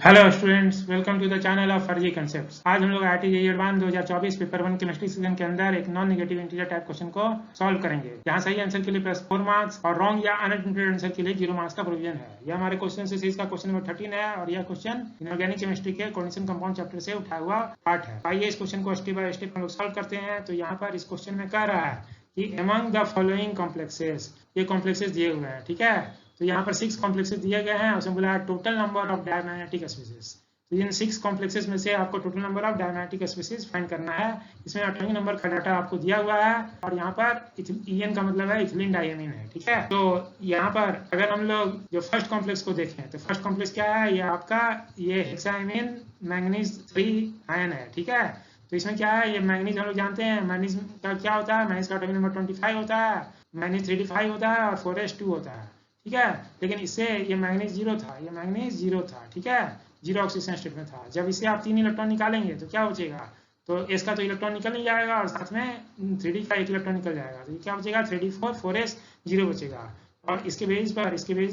Hello students, welcome to the channel of Farzi concepts. आज हम लोग IIT JEE advance 2024 paper 1 chemistry season के अंदर एक non negative integer type question को सॉल्व करेंगे। यहाँ सही आंसर के लिए +4 मार्क्स और रॉन्ग या अनएडमिटेड आंसर के लिए 0 मार्क्स का प्रोविजन है। यह हमारे क्वेश्चन सीरीज का क्वेश्चन नंबर 13 है और यह क्वेश्चन इनऑर्गेनिक केमिस्ट्री के कोऑर्डिनेशन कंपाउंड चैप्टर से उठाया हुआ पार्ट है। आइए इस क्वेश्चन को स्टेप बाय स्टेप हम लोग सॉल्व करते हैं। तो यहाँ पर इस क्वेश्चन में कह रहा है कि अमंग द फॉलोइंग कॉम्प्लेक्सेस, ये कॉम्प्लेक्सेस दिए हुए हैं, ठीक है। तो यहाँ पर 6 कॉम्प्लेक्सेस दिए गए हैं, उसमें बोला है total number of diamagnetic species. तो इन 6 कॉम्प्लेक्सेस में से आपको total number of diamagnetic species find करना है। इसमें एटॉमिक नंबर का डाटा आपको दिया हुआ है और यहाँ पर EN का मतलब है इथिलीन डायमीन है, ठीक है। तो यहाँ पर अगर हम लोग जो फर्स्ट कॉम्प्लेक्स को देखें तो फर्स्ट कॉम्प्लेक्स क्या है, ये आपका ये हेक्साइमिन मैंगनीज 3 आयन है, ठीक है। तो इसमें क्या है, ये मैंगनीज हम लोग जानते हैं मैंगनीज का क्या होता है, मैंगनीज का एटॉमिक नंबर 25 होता है, मैंगनीज 3d5 होता है और 4s2 होता है, ठीक है। लेकिन इससे ये मैंगनीज 0 था, ये मैंगनीज 0 था, ठीक है, 0 ऑक्सीजन स्टेट में था। जब इससे आप 3 इलेक्ट्रॉन निकालेंगे तो क्या बचेगा, तो एस का तो इलेक्ट्रॉन निकल नहीं जाएगा और साथ में 3d का एक इलेक्ट्रॉन निकल जाएगा। तो ये क्या बचेगा, 3d4 4s 0 बचेगा। और इसके बेस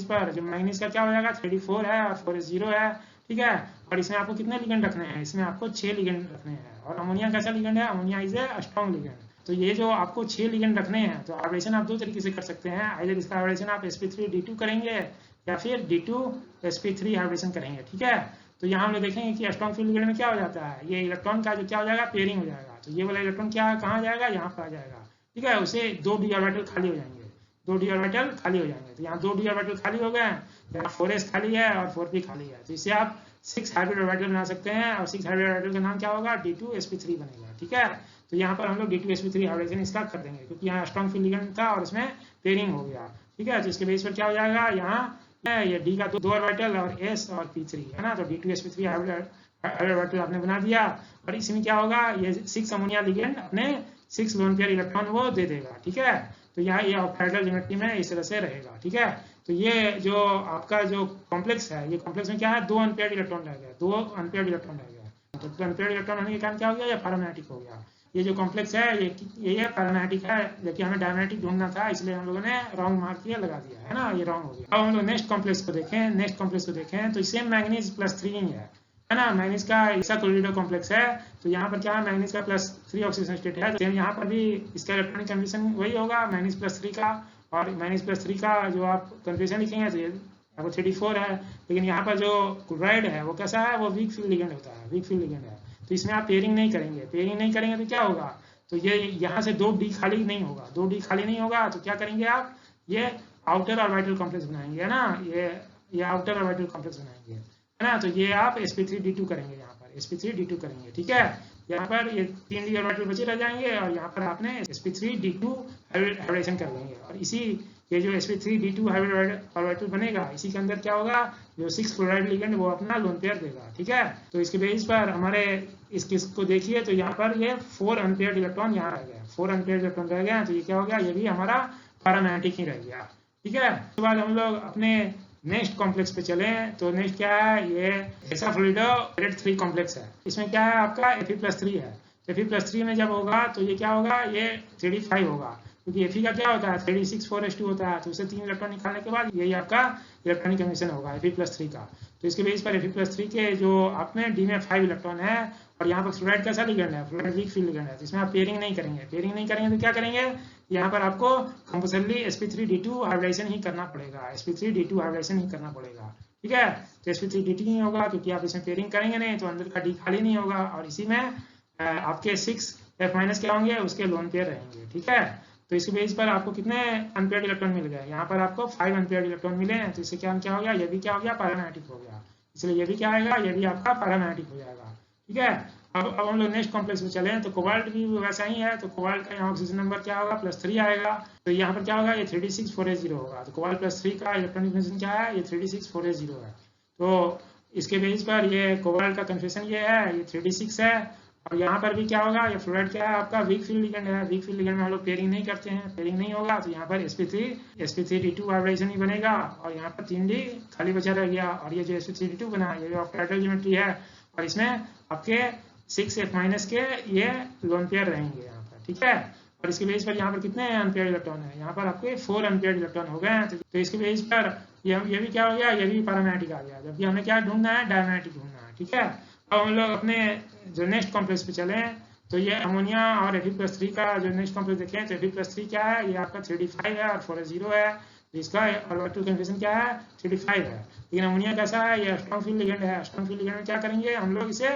पर जो मैंगनीज का क्या हो जाएगा, 3d4 है और 4s 0 है, ठीक है। और इसमें आपको कितने लिगेंड रखने हैं, इसमें आपको 6 लिगेंड रखने हैं। और अमोनिया कैसा लिगेंड है, ammonia is a strong ligand. तो ये जो आपको 6 लिगेंड रखने हैं, तो हाइब्रिडेशन आप 2 तरीके से कर सकते हैं। आइदर इसका हाइब्रिडेशन आप sp3d2 करेंगे या फिर d2sp3 हाइब्रिडेशन करेंगे, ठीक है। तो यहाँ हम लोग देखेंगे कि स्ट्रॉन्ग फील्ड लिगेंड में क्या हो जाता है, ये इलेक्ट्रॉन का जो क्या हो जाएगा, पेयरिंग हो जाएगा। तो ये वाला इलेक्ट्रॉन क्या कहाँ जाएगा, यहाँ पर आ जाएगा, ठीक है। उसे 2 d ऑर्बिटल खाली हो जाएंगे, 2 d ऑर्बिटल खाली हो जाएंगे। तो यहाँ 2 d ऑर्बिटल खाली हो गए, यहाँ 4s खाली है और 4p खाली है। तो इससे आप 6 हाइब्रिड ऑर्बिटल बना सकते हैं और 6 हाइब्रिड ऑर्बिटल का नाम क्या होगा, d2sp3 बनेगा, ठीक है। तो यहाँ पर हम लोग d2sp3 हाइब्रिडेशन इसका कर देंगे क्योंकि यहाँ स्ट्रॉन्ग फील्ड लिगेंड था और इसमें पेयरिंग हो गया, ठीक है। तो इसके बेस पर क्या हो जाएगा, यहाँ ये d का 2 ऑर्बिटल और s और p3 है ना। तो d2sp3 हाइब्रिड ऑर्बिटल आपने बना दिया और इसमें क्या होगा, ये 6 अमोनिया लिगेंड अपने 6 लोन पेयर इलेक्ट्रॉन वो दे देगा, ठीक है। तो यहाँ ये ऑक्टाइडल ज्योमेट्री में इस तरह से रहेगा, ठीक है। तो ये जो आपका जो कॉम्प्लेक्स है, ये कॉम्प्लेक्स में क्या है, 2 अनपेयर्ड इलेक्ट्रॉन रह गया, 2 अनपेयर्ड इलेक्ट्रॉन रह गया। तो 2 अनपेयर्ड इलेक्ट्रॉन होने के कारण क्या हो गया, ये पैरामैग्नेटिक हो गया। ये जो कॉम्प्लेक्स है ये पैरामैग्नेटिक है, जबकि हमें डायमैग्नेटिक ढूंढना था, इसलिए हम लोगों ने रॉन्ग मार्क किया लगा दिया है ना, ये रॉन्ग हो गया। अब हम लोग नेक्स्ट कॉम्प्लेक्स को देखें, तो सेम मैंगनीज +3 ही है ना। मैंगनीज का ऐसा कोलिडो कॉम्प्लेक्स है। तो यहाँ पर क्या है, मैंगनीज का +3 ऑक्सीजन स्टेट है। तो यहाँ पर भी इसका इलेक्ट्रॉनिक कन्फर्मेशन वही होगा, मैंगनीज +3 का। और मैंगनीज +3 का जो आप कन्फर्मेशन लिखेंगे तो ये आपको 3d4 है। लेकिन यहाँ पर जो क्लोराइड है वो कैसा है, वो वीक फील्ड लिगेंड होता है, वीक फील्ड लिगेंड है। तो इसमें आप पेयरिंग नहीं करेंगे तो क्या होगा, तो ये यहाँ से 2d खाली नहीं होगा, 2d खाली नहीं होगा। तो क्या करेंगे आप, ये आउटर ऑर्बिटल कॉम्प्लेक्स बनाएंगे, है ना, ये आउटर ऑर्बिटल कॉम्प्लेक्स बनाएंगे, है ना। तो ये आप sp3d2 करेंगे, यहाँ पर sp3d2 करेंगे, ठीक है। यहाँ पर ये 3 d ऑर्बिटल बचे रह जाएंगे और यहाँ पर आपने sp3d2 हाइब्रिडेशन कर लेंगे। और इसी ये जो sp3d2 हाइब्रिड ऑर्बिटल बनेगा, इसी के अंदर क्या होगा, जो 6 क्लोराइड लिगेंड वो अपना लोन पेयर देगा, ठीक है। तो इसके बेस पर हमारे इस केस को देखिए, तो यहाँ पर ये 4 अनपेयर्ड इलेक्ट्रॉन यहाँ रह गया, 4 अनपेयर्ड इलेक्ट्रॉन रह गया। तो ये क्या हो गया, ये भी हमारा पैरामैग्नेटिक ही रह गया, ठीक है। उसके बाद हम लोग अपने नेक्स्ट कॉम्प्लेक्स पे चले। तो नेक्स्ट क्या है, ये हेक्साफ्लोरिडो 3 कॉम्प्लेक्स है। इसमें क्या है, आपका Fe+3 है। Fe+3 में जब होगा तो ये क्या होगा, ये 3d5 होगा, क्योंकि Fe का क्या होता है, 3d6 4s2 होता है। तो उसे 3 इलेक्ट्रॉन निकालने के बाद यही आपका इलेक्ट्रॉनिक कन्फर्मेशन होगा Fe+3 का। तो इसके बेस पर Fe+3 के जो आप में d में 5 इलेक्ट्रॉन है और यहाँ पर फ्लोराइड कैसा लिगेंड है, फ्लोराइड वीक फील्ड लिगेंड है। तो इसमें आप पेयरिंग नहीं करेंगे तो क्या करेंगे, यहाँ पर आपको कंपल्सरी sp3d2 हाइब्रिडेशन ही करना पड़ेगा, sp3d2 हाइब्रिडेशन ही करना पड़ेगा, ठीक है। तो sp3d2 नहीं होगा क्योंकि आप इसमें पेयरिंग करेंगे नहीं, तो अंदर का d खाली नहीं होगा और इसी में आपके 6 F- क्या होंगे, उसके लोन पेयर रहेंगे, ठीक है। तो इसके बेस पर आपको कितने अनपेयर्ड इलेक्ट्रॉन मिल गए, यहाँ पर आपको 5 अनपेयर्ड इलेक्ट्रॉन मिले हैं। तो इससे क्या हो गया, ये भी क्या हो गया, पैरामैग्नेटिक हो गया। इसलिए ये भी क्या आएगा, ये भी आपका पैरामैग्नेटिक हो जाएगा, ठीक है। अब हम लोग नेक्स्ट कॉम्प्लेक्स में चले। तो कोबाल्ट भी वैसा ही है। तो कोबाल्ट का यहाँ ऑक्सीजन नंबर क्या होगा, +3 आएगा। तो यहाँ पर क्या होगा, ये 3d6 4s0 होगा। तो कोबाल्ट +3 का इलेक्ट्रॉनिक कन्फर्मेशन क्या है, ये 3d6 4s0 है। तो इसके बेस पर ये कोबाल्ट का कन्फर्मेशन ये है, ये 3d6 है। और यहाँ पर भी क्या होगा, ये फ्लोराइड क्या है, आपका वीक फील्ड लिगेंड है। वीक फील्ड लिगेंड में हम लोग पेयरिंग नहीं करते हैं, पेयरिंग नहीं होगा। तो यहाँ पर sp3d2 हाइब्रिडेशन ही बनेगा और यहाँ पर 3d खाली बचा रह गया। और ये जो sp3d2 बना, ये ऑक्टाइडल ज्योमेट्री है और इसमें आपके 6 F- के ये लोन पेयर रहेंगे यहाँ पर, ठीक है। और इसके बेस पर यहाँ पर कितने अनपेयर्ड इलेक्ट्रॉन है, यहाँ पर आपके 4 अनपेयर्ड इलेक्ट्रॉन हो गए हैं। तो इसके बेस पर ये भी क्या हो गया, ये भी पैरामेटिक आ गया, जबकि हमें क्या ढूंढना है, डायमेटिक ढूंढना है। ठीक है, अब हम लोग अपने जो नेक्स्ट कॉम्प्लेक्स पे चले, तो ये अमोनिया और Fe+3 का जो नेक्स्ट कॉम्प्लेक्स देखें तो Fe+3 क्या है, ये आपका 3d5 है और 4s0 है, इसका ऑर्बिटल कन्फर्मेशन क्या है, 3d5 है। लेकिन अमोनिया कैसा है, ये स्ट्रॉन्ग फील्ड लिगेंड है। स्ट्रॉन्ग फील्ड लिगेंड में क्या करेंगे हम लोग, इसे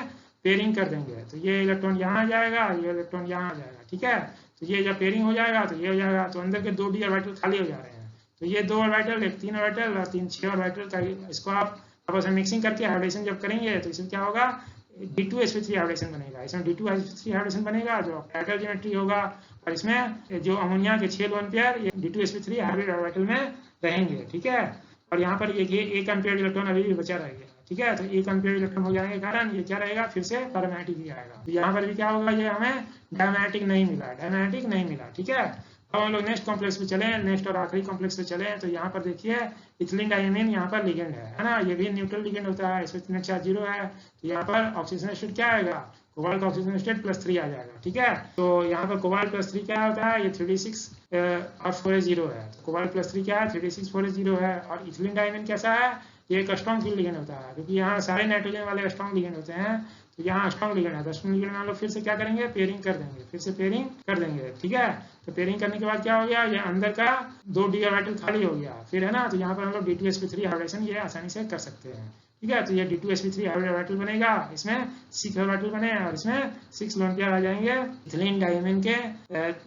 पेयरिंग कर देंगे, तो ये इलेक्ट्रॉन यहाँ आ जाएगा, ये इलेक्ट्रॉन यहाँ आ जाएगा। ठीक है, तो ये जब पेयरिंग हो जाएगा तो ये हो जाएगा, तो अंदर के 2 d ऑर्बिटल खाली हो जा रहे हैं, तो ये 2 ऑर्बिटल, एक 3 ऑर्बिटल और 3 6 ऑर्बिटल का, इसको आप आपस में मिक्सिंग करके हाइब्रिडेशन जब करेंगे तो इसमें क्या होगा, D2sp3 हाइब्रिडेशन बनेगा। इसमें D2sp3 हाइब्रिडेशन बनेगा जो ऑक्टेट्राइड ज्योमेट्री होगा, और इसमें जो अमोनिया के 6 लोन पेयर ये D2sp3 हाइब्रिड ऑर्बिटल में रहेंगे। ठीक है, और यहाँ पर ये एक अनपेयर्ड इलेक्ट्रॉन अभी भी बचा रहेगा। ठीक है, तो एक अनपेयर्ड इलेक्ट्रॉन हो जाने के कारण ये क्या रहेगा, फिर से पैरामेटिक ही आएगा। तो यहाँ पर भी क्या होगा, ये हमें डायमेटिक नहीं मिला, डायमेटिक नहीं मिला। ठीक है, अब हम लोग नेक्स्ट कॉम्प्लेक्स पे चले, नेक्स्ट और आखिरी कॉम्प्लेक्स पे चले, तो यहाँ पर देखिए इथिलीन डायमीन यहाँ पर लिगेंड है ना, ये भी न्यूट्रल लिगेंड होता है, इसमें नेट चार्ज 0 है, तो यहाँ पर ऑक्सीजन स्टेट क्या आएगा, कोबाल्ट का ऑक्सीजन स्टेट +3 आ जाएगा। ठीक है, तो यहाँ पर कोबाल्ट +3 क्या होता है, ये 3d6 और 4s0 है, तो कोबाल्ट +3 क्या है, 3d6 4s0 है। और इथिलीन डायमीन कैसा है, ये एक स्ट्रॉन्ग फील्ड लिगेंड होता है, क्योंकि यहाँ सारे नाइट्रोजन वाले स्ट्रॉन्ग लिगेंड होते हैं, तो यहाँ स्ट्रॉन्ग लिगेंड है, तो स्ट्रॉन्ग लिगेंड में हम लोग फिर से क्या करेंगे, पेयरिंग कर देंगे, फिर से पेयरिंग कर देंगे। ठीक है, तो पेयरिंग करने के बाद क्या हो गया, ये अंदर का 2 d ऑर्बिटल खाली हो गया, फिर है ना, तो यहाँ पर हम लोग D2sp3 हाइब्रिडेशन ये आसानी से कर सकते हैं। ठीक है, तो ये D2sp3 हाइब्रिड ऑर्बिटल बनेगा, इसमें 6 ऑर्बिटल बने और इसमें 6 लोन पेयर आ जाएंगे। इथिलीन डायमीन के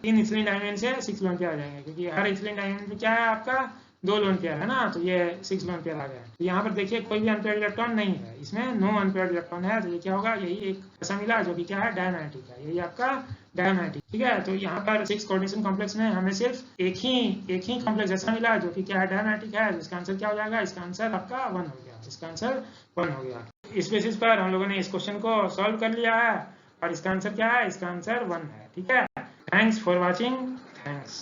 3 इथिलीन डायमीन से 6 लोन पेयर आ जाएंगे, क्योंकि हर इथिलीन डायमीन पे क्या है आपका 2 लोन पेयर है ना, तो ये 6 लोन पेयर आ गया। तो यहाँ पर देखिए कोई भी अनपेयर्ड इलेक्ट्रॉन नहीं है, इसमें नो अनपेयर्ड इलेक्ट्रॉन है, तो ये क्या होगा, यही एक ऐसा मिला जो कि क्या है, डायमेटिक है, यही आपका डायमेटिक। ठीक है, तो यहाँ पर 6 कोऑर्डिनेशन कॉम्प्लेक्स में हमें सिर्फ एक ही कॉम्प्लेक्स ऐसा मिला जो कि क्या है, डायमेटिक है, जिसका आंसर क्या हो जाएगा, इसका आंसर आपका 1 हो गया, इसका आंसर 1 हो गया। इस बेसिस पर हम लोगों ने इस क्वेश्चन को सॉल्व कर लिया है, और इसका आंसर क्या है, इसका आंसर 1 है। ठीक है, थैंक्स फॉर वॉचिंग, थैंक्स।